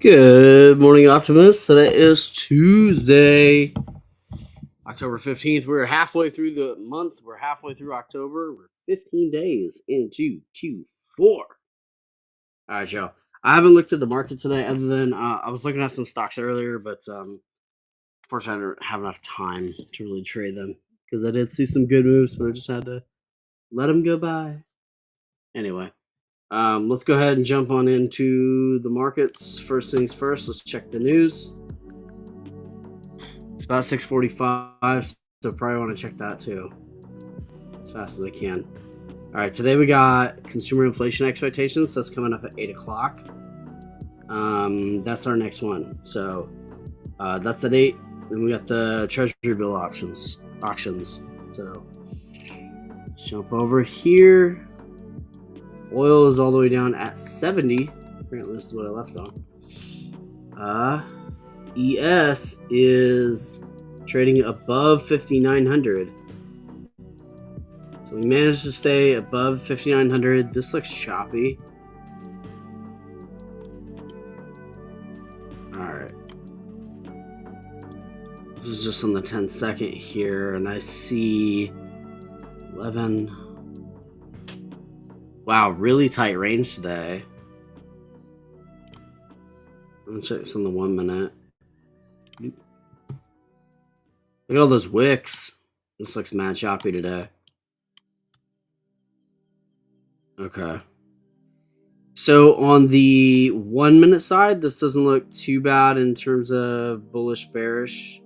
Good morning, Optimists. Today is Tuesday, October 15th. We're halfway through the month. We're halfway through October. We're 15 days into Q4. All right, Joe. I haven't looked at the market today other than I was looking at some stocks earlier, but unfortunately, I don't have enough time to really trade them because I did see some good moves, but I just had to let them go by. Anyway, let's go ahead and jump on into the markets. First things first, let's check the news. It's about 6:45, so probably want to check that too as fast as I can. All right, today we got consumer inflation expectations. That's coming up at 8 o'clock. That's our next one. So that's the date. Then we got the Treasury bill auctions. So jump over here. Oil is all the way down at 70. Apparently, this is what I left on. ES is trading above 5,900. So we managed to stay above 5,900. This looks choppy. All right. This is just on the 10-second here, and I see 11. Wow, really tight range today. Let me check this on the 1 minute. Look at all those wicks. This looks mad choppy today. Okay. So on the 1 minute side, this doesn't look too bad in terms of bullish bearish.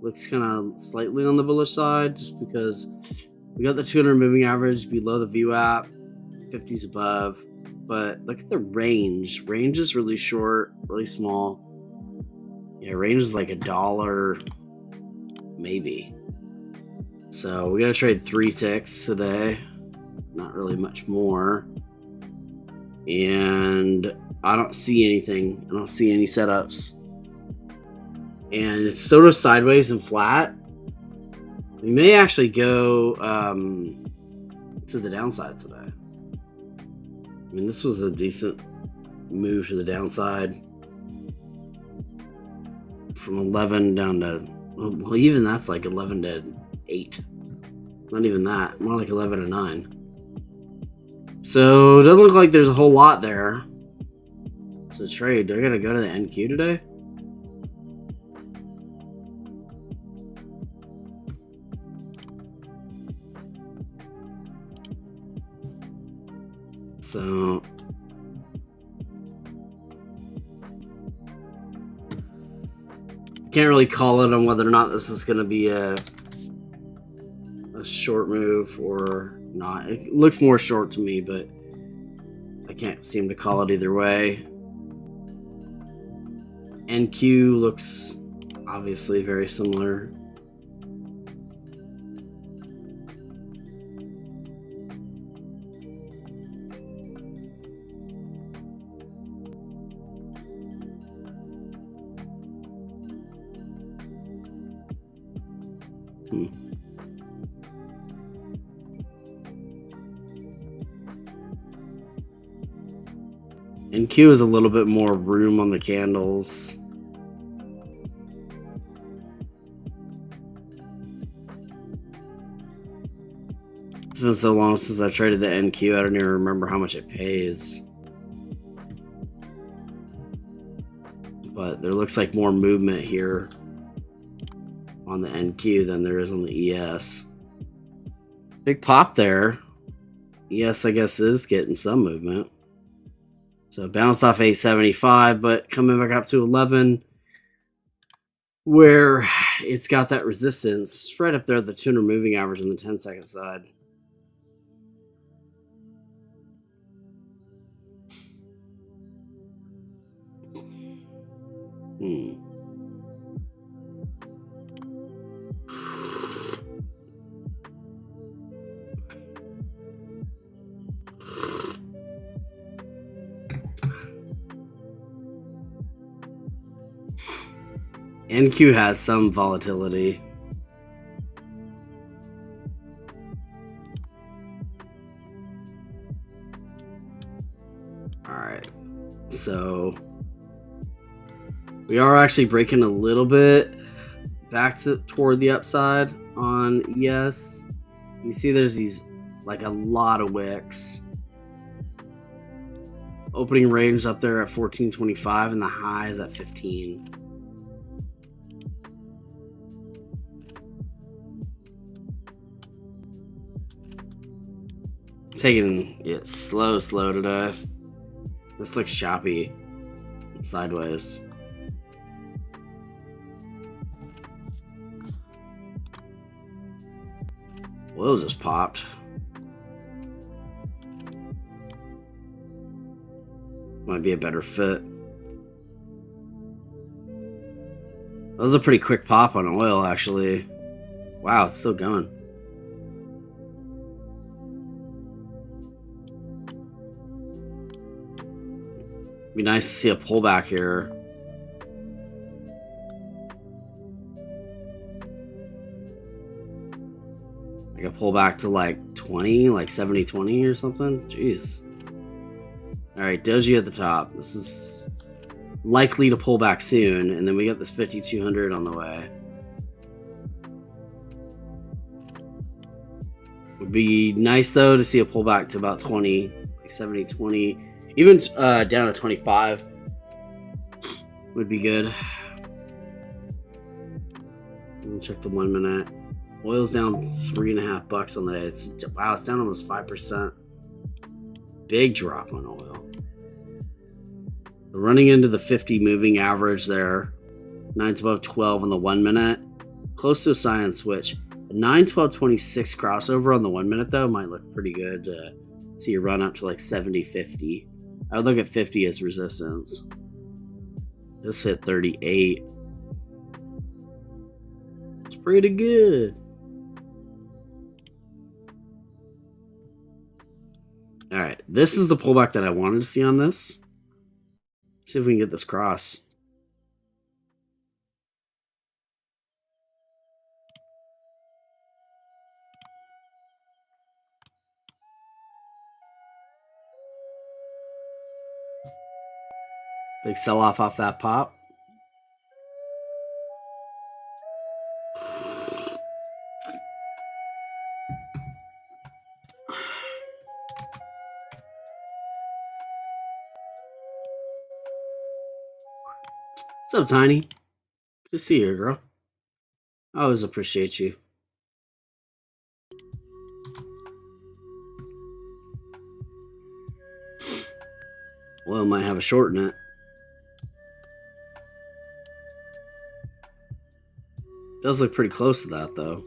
Looks kind of slightly on the bullish side just because we got the 200 moving average below the VWAP, 50s above. But look at the range. Range is really short, really small. Yeah, range is like $1, maybe. So we gotta trade 3 ticks today. Not really much more. And I don't see anything. I don't see any setups. And it's sort of sideways and flat. We may actually go to the downside today. I mean, this was a decent move to the downside. From 11 down to, well, even that's like 11 to 8. Not even that. More like 11 to 9. So it doesn't look like there's a whole lot there to trade. They're going to go to the NQ today? So can't really call it on whether or not this is going to be a short move or not. It looks more short to me, but I can't seem to call it either way. NQ looks obviously very similar. NQ is a little bit more room on the candles. It's been so long since I traded the NQ, I don't even remember how much it pays. But there looks like more movement here on the NQ than there is on the ES. Big pop there. ES, I guess, is getting some movement. So bounced off 875, but coming back up to 11, where it's got that resistance right up there, the 200 moving average on the 10-second side. NQ has some volatility. All right. So We are actually breaking a little bit back toward the upside on ES. You see there's these, like, a lot of wicks. Opening range up there at 1425 and the high is at 15. Taking it slow today. Looks like choppy and sideways. Oil just popped. Might be a better fit. That was a pretty quick pop on oil, actually. Wow, it's still going. Be nice to see a pullback here. Like a pullback to like 20, like 70-20 or something. Jeez. Alright, doji at the top. This is likely to pull back soon, and then we got this 5200 on the way. Would be nice though to see a pullback to about 20, like 70-20. Even down to 25 would be good. We'll check the 1 minute. Oil's down $3.50 on the day. Wow, it's down almost 5%. Big drop on oil. We're running into the 50 moving average there. 9's above 12 on the 1 minute. Close to a cyan switch. A 9-12-26 crossover on the 1 minute though might look pretty good to see a run up to like 70-50. I would look at 50 as resistance. This hit 38. It's pretty good. All right, this is the pullback that I wanted to see on this. Let's see if we can get this cross. Big sell-off off that pop. What's up, Tiny? Good to see you, girl. I always appreciate you. Oil might have a short in it. Does look pretty close to that, though.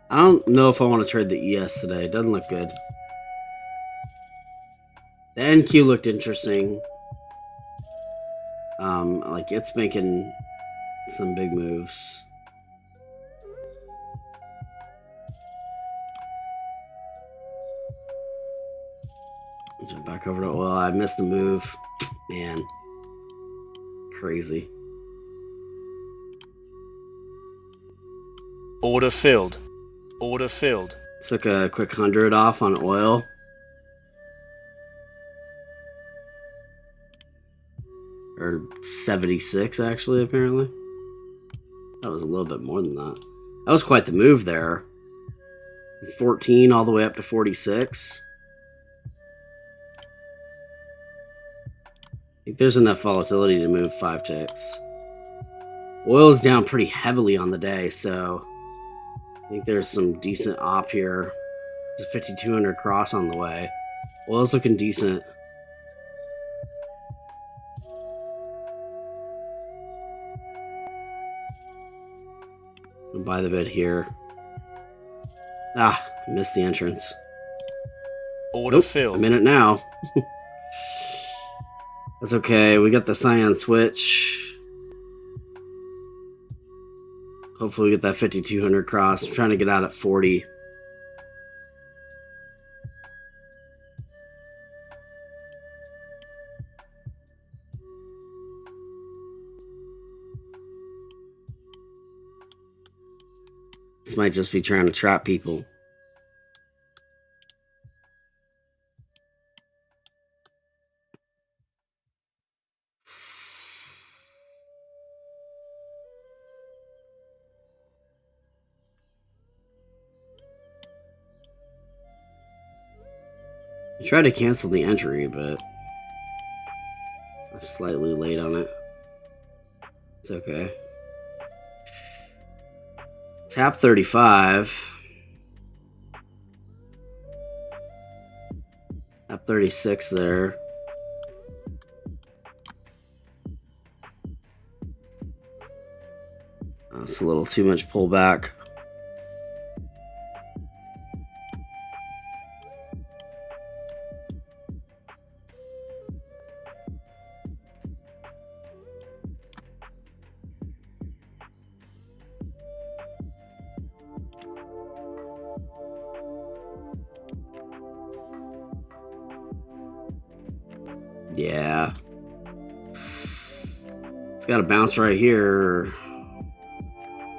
I don't know if I want to trade the ES today. It doesn't look good. The NQ looked interesting. Like it's making some big moves. Jump back over to oil. I missed the move. Man. Crazy. Order filled. Order filled. Took a quick 100 off on oil. Or 76, actually, apparently. That was a little bit more than that. That was quite the move there. 14 all the way up to 46. I think there's enough volatility to move 5 ticks. Oil is down pretty heavily on the day, so I think there's some decent op here. There's a 5200 cross on the way. Oil's looking decent. I'll buy the bid here. Ah, I missed the entrance. Order filled. I'm in it now. That's okay. We got the cyan switch. Hopefully we get that 5200 cross. I'm trying to get out at 40. This might just be trying to trap people. I tried to cancel the entry, but I'm slightly late on it. It's okay. Tap 35. Tap 36 there. That's a little too much pullback. Yeah. It's got to bounce right here.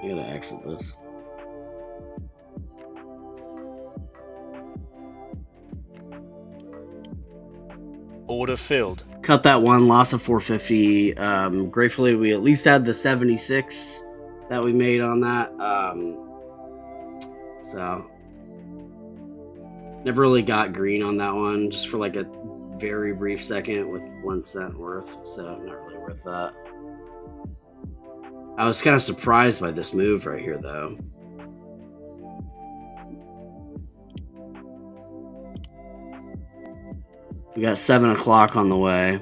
I gotta exit this. Order filled. Cut that one, loss of 450. Gratefully, we at least had the 76 that we made on that. So, never really got green on that one, just for like a very brief second with 1 cent worth. So, not really worth that. I was kind of surprised by this move right here, though. We got 7 o'clock on the way.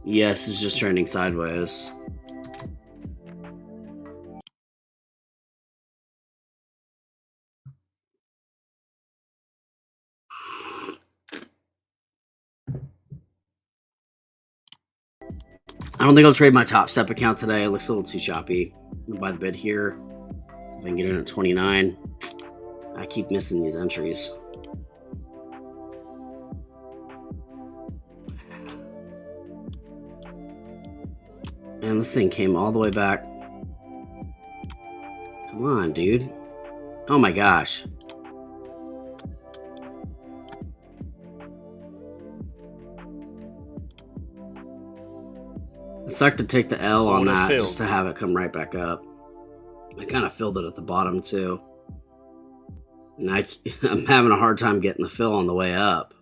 Yes, it's just trending sideways. I don't think I'll trade my Top Step account today. It looks a little too choppy. I'm gonna buy the bid here. If I can get in at 29. I keep missing these entries. And this thing came all the way back. Come on, dude. Oh my gosh. It sucked to take the L on that just to have it come right back up. I kind of filled it at the bottom too. And I'm having a hard time getting the fill on the way up.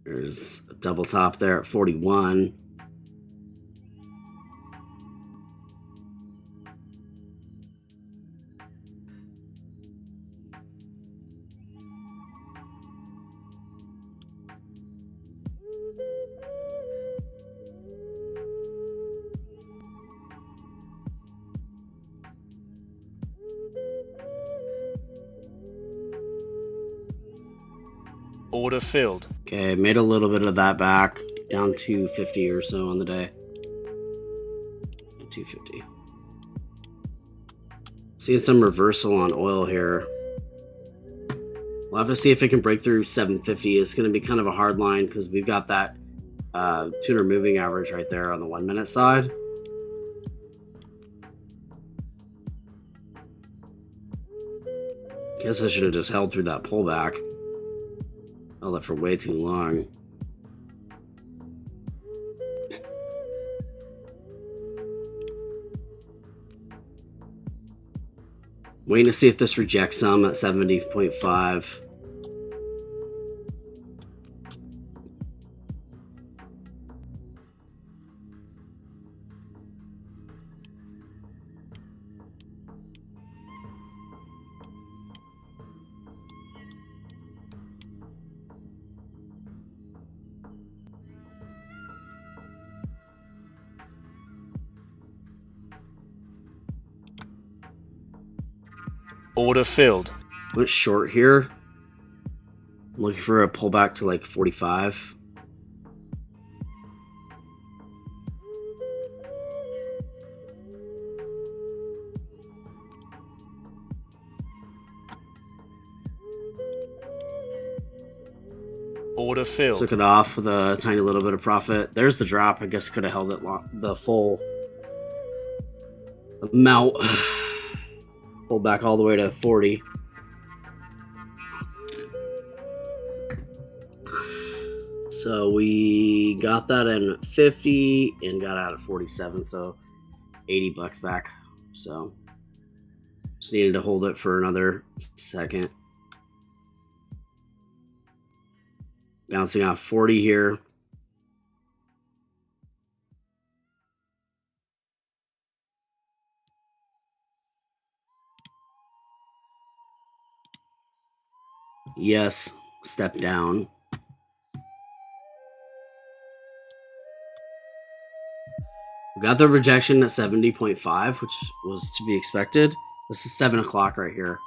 There's a double top there at 41. Order filled. Okay, made a little bit of that back. Down to 50 or so on the day. 250. Seeing some reversal on oil here. We'll have to see if it can break through 750. It's going to be kind of a hard line because we've got that 200 moving average right there on the 1 minute side. Guess I should have just held through that pullback. Held it for way too long. Waiting to see if this rejects some at 70.5. Order filled. Went short here. I'm looking for a pullback to like 45. Order filled. Took it off with a tiny little bit of profit. There's the drop. I guess could have held it the full amount. Pulled back all the way to 40. So we got that in 50 and got out at 47. So $80 back. So just needed to hold it for another second. Bouncing off 40 here. Yes, step down. We got the rejection at 70.5, which was to be expected. This is 7 o'clock right here.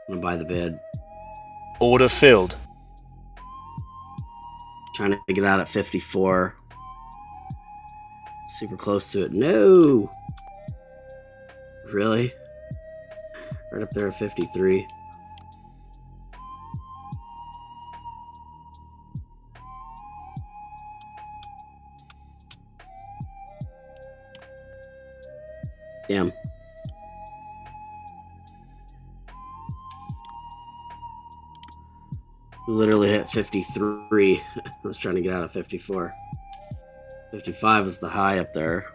I'm gonna buy the bid. Order filled. Trying to get out at 54. Super close to it. No! Really? Right up there at 53. Damn. We literally hit 53. I was trying to get out of 54. 55 is the high up there.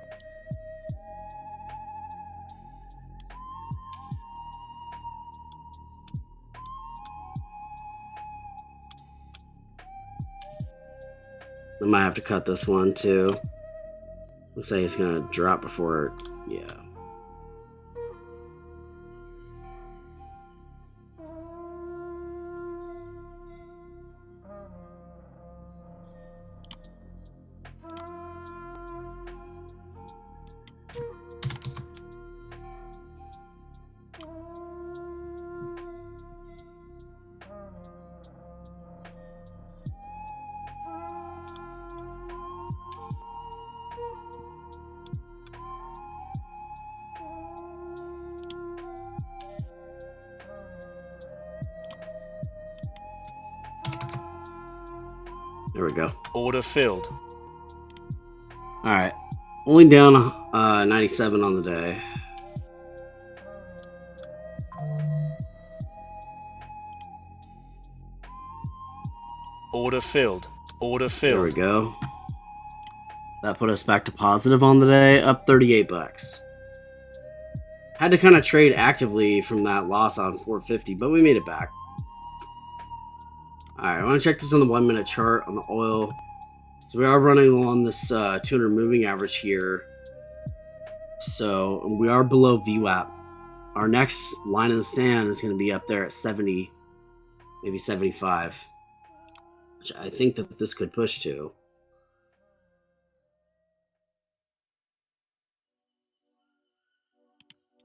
I might have to cut this one too. Looks like it's gonna drop before. Yeah. There we go. Order filled. All right. Only down 97 on the day. Order filled. Order There we filled. go. That put us back to positive on the day, up $38. Had to kind of trade actively from that loss on 450, but we made it back. All right, I want to check this on the 1 minute chart on the oil. So we are running along this 200 moving average here. So we are below VWAP. Our next line in the sand is going to be up there at 70, maybe 75, which I think that this could push to.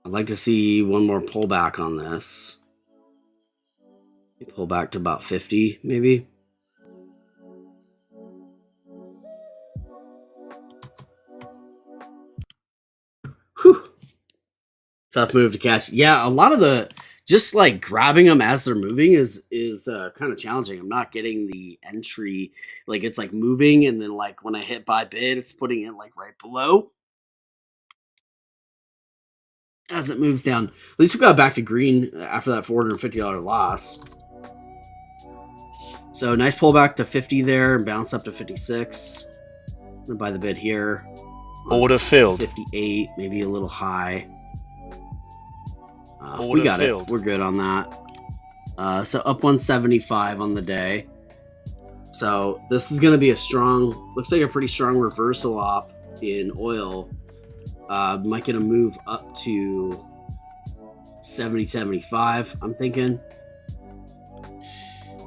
I'd like to see one more pullback on this. Pull back to about 50, maybe. Whew. Tough move to catch. Yeah, a lot of the just like grabbing them as they're moving is kind of challenging. I'm not getting the entry, like it's like moving, and then like when I hit buy bid, it's putting it like right below as it moves down. At least we got back to green after that $450 loss. So nice pullback to 50 there and bounce up to 56. I'm gonna buy the bid here. Order filled. 58, maybe a little high. We Order got filled. it. We're good on that. So up 175 on the day. So this is going to be a strong, looks like a pretty strong reversal op in oil. Might get a move up to 70, 75, I'm thinking.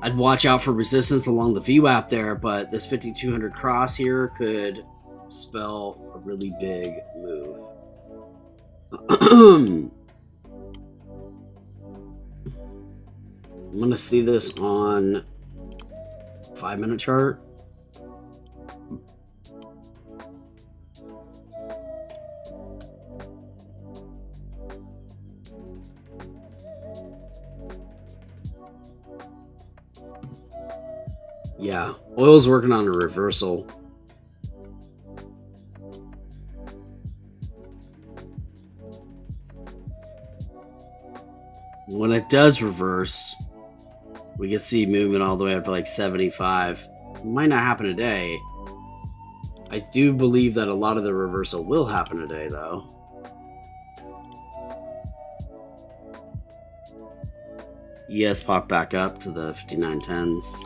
I'd watch out for resistance along the VWAP there, but this 5200 cross here could spell a really big move. I'm going to see this on 5 minute chart. Yeah, oil's working on a reversal. When it does reverse, we can see movement all the way up to like 75. It might not happen today. I do believe that a lot of the reversal will happen today, though. ES popped back up to the 59.10s.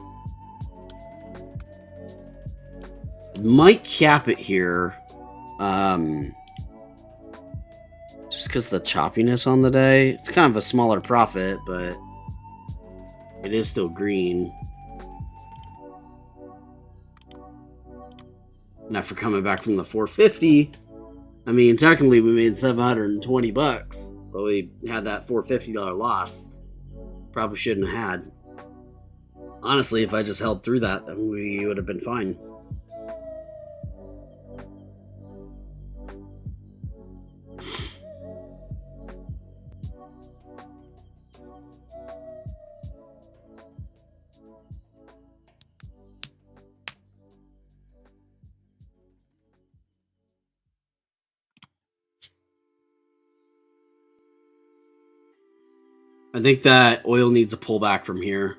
Might cap it here. Just because the choppiness on the day. It's kind of a smaller profit, but it is still green. And after coming back from the 450, I mean, technically we made $720, but we had that $450 loss. Probably shouldn't have had. Honestly, if I just held through that, then we would have been fine. I think that oil needs a pullback from here.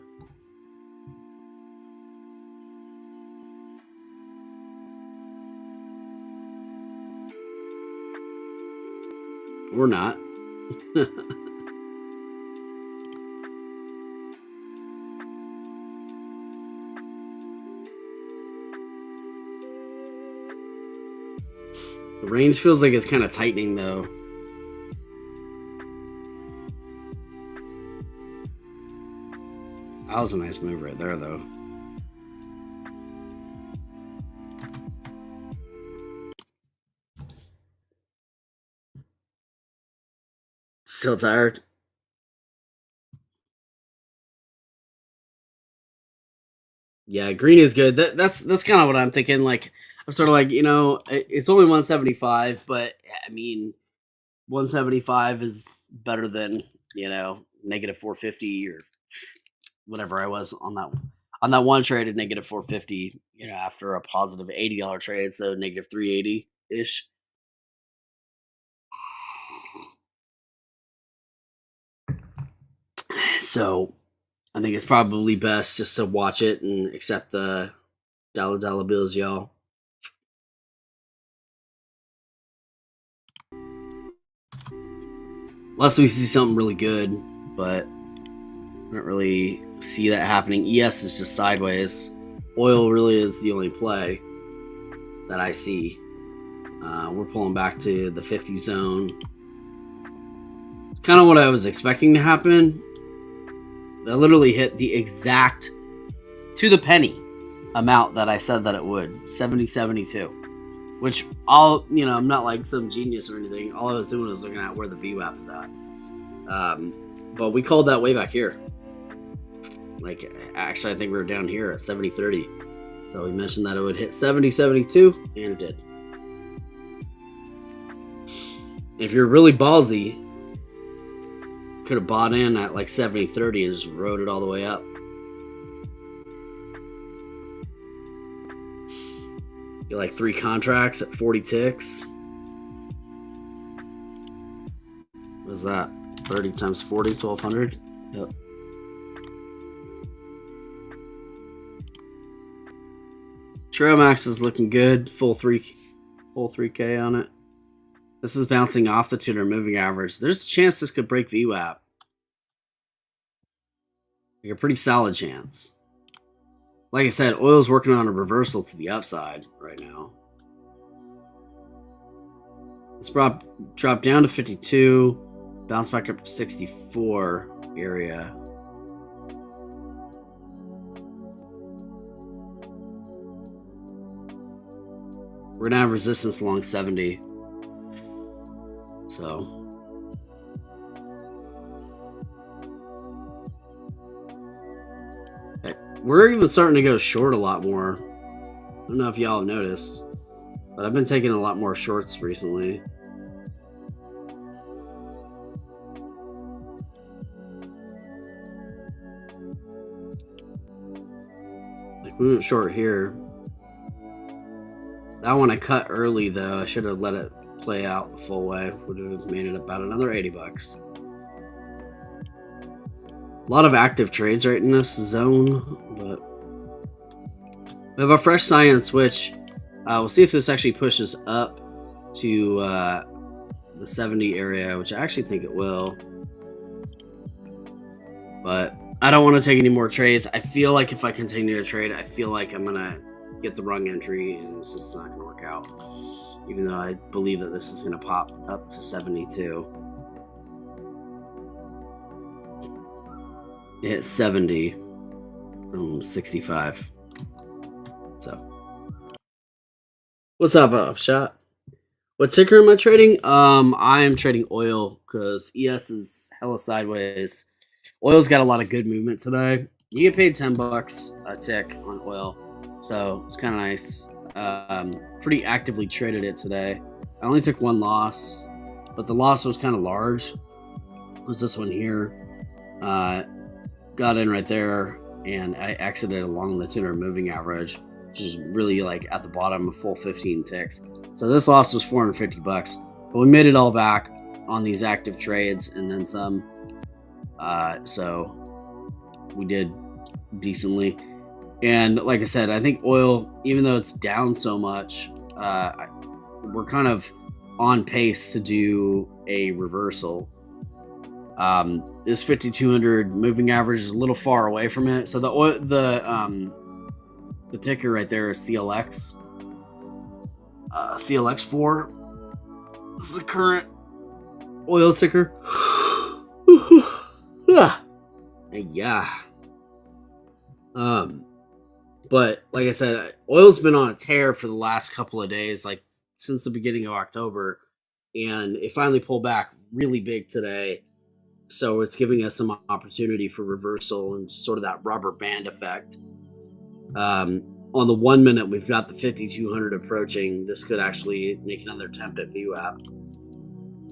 Or not. The range feels like it's kind of tightening, though. That was a nice move right there, though. Still tired? Yeah, green is good. That's kind of what I'm thinking. Like, I'm sort of like, it's only 175, but I mean, 175 is better than negative 450 or whatever I was on that one trade at negative 450. After a positive $80 trade, so negative 380 ish. So I think it's probably best just to watch it and accept the dollar bills, y'all. Unless we see something really good, but I don't really see that happening. ES is just sideways. Oil really is the only play that I see. We're pulling back to the 50 zone. It's kind of what I was expecting to happen. That literally hit the exact, to the penny, amount that I said that it would. 70.72. Which I'm not like some genius or anything. All I was doing was looking at where the VWAP is at. But we called that way back here. Like, actually, I think we were down here at 70.30. So we mentioned that it would hit 70.72, and it did. If you're really ballsy, could have bought in at like 70.30 and just rode it all the way up. Get like 3 contracts at 40 ticks. What is that? 30 times 40, 1,200? Yep. Trail Max is looking good. Full 3K on it. This is bouncing off the 200 moving average. There's a chance this could break VWAP. Like a pretty solid chance. Like I said, oil's working on a reversal to the upside right now. It's dropped down to 52, bounce back up to 64 area. We're gonna have resistance along 70. So we're even starting to go short a lot more. I don't know if y'all have noticed, but I've been taking a lot more shorts recently. Like We went short here. That one I cut early though. I should have let it play out the full way. Would have made it about another $80. A lot of active trades right in this zone, but we have a fresh science switch. We'll see if this actually pushes up to the 70 area, which I actually think it will. But I don't want to take any more trades. I feel like if I continue to trade, I feel like I'm going to get the wrong entry and it's just not going to work out. Even though I believe that this is going to pop up to 72. It hit 70 from 65. So, what's up, Upshot? What ticker am I trading? I am trading oil because ES is hella sideways. Oil's got a lot of good movement today. You get paid $10 a tick on oil, so it's kind of nice. Pretty actively traded it today. I only took one loss, but the loss was kind of large. It was this one here? Got in right there, and I exited along the 200 moving average, which is really like at the bottom of full 15 ticks. So this loss was $450, but we made it all back on these active trades and then some. So we did decently. And like I said, I think oil, even though it's down so much, we're kind of on pace to do a reversal. This 5,200 moving average is a little far away from it. So the ticker right there is CLX. CLX4 is the current oil ticker. Yeah. But like I said, oil's been on a tear for the last couple of days, like since the beginning of October, and it finally pulled back really big today. So it's giving us some opportunity for reversal and sort of that rubber band effect. On the 1 minute, we've got the 5,200 approaching. This could actually make another attempt at VWAP.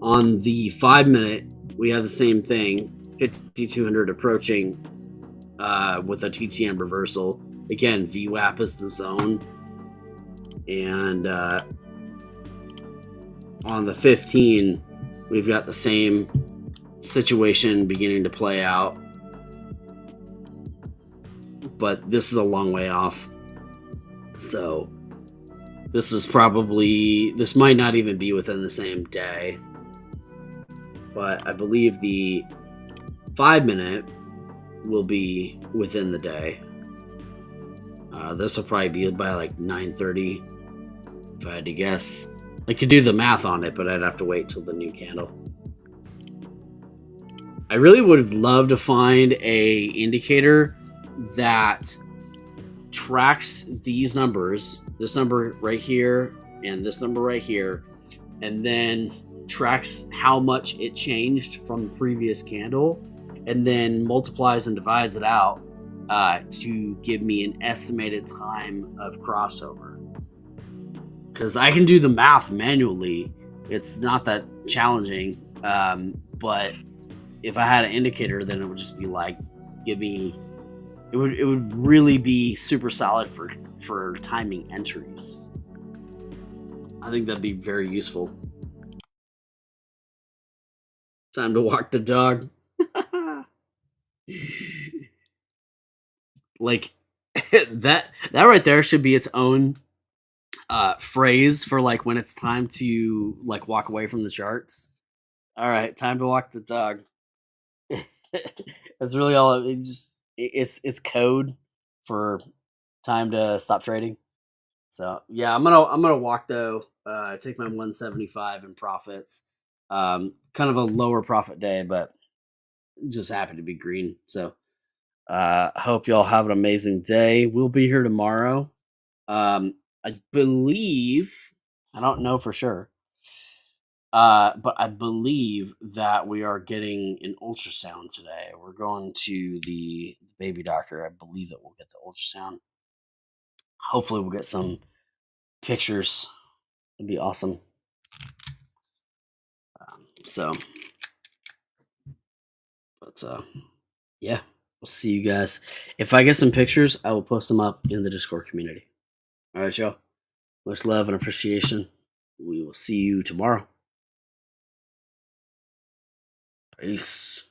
On the 5 minute, we have the same thing, 5,200 approaching with a TTM reversal. Again, VWAP is the zone. And on the 15, we've got the same situation beginning to play out. But this is a long way off. So this might not even be within the same day. But I believe the 5 minute will be within the day. This will probably be by like 9:30, if I had to guess. I could do the math on it, but I'd have to wait till the new candle. I really would have loved to find a indicator that tracks these numbers, this number right here and this number right here, and then tracks how much it changed from the previous candle, and then multiplies and divides it out to give me an estimated time of crossover. Because I can do the math manually. It's not that challenging, but if I had an indicator, then it would just be like, it would really be super solid for timing entries. I think that'd be very useful. Time to walk the dog. Like that right there should be its own phrase for like when it's time to like walk away from the charts. All right, time to walk the dog. That's really all. It's code for time to stop trading. So yeah, I'm gonna walk though. Take my 175 in profits. Kind of a lower profit day, but just happy to be green. So hope y'all have an amazing day. We'll be here tomorrow. I believe, I don't know for sure, but I believe that we are getting an ultrasound today. We're going to the baby doctor. I believe that we'll get the ultrasound. Hopefully we'll get some pictures. It'd be awesome. So, but yeah. We'll see you guys. If I get some pictures, I will post them up in the Discord community. All right, y'all. Much love and appreciation. We will see you tomorrow. Peace.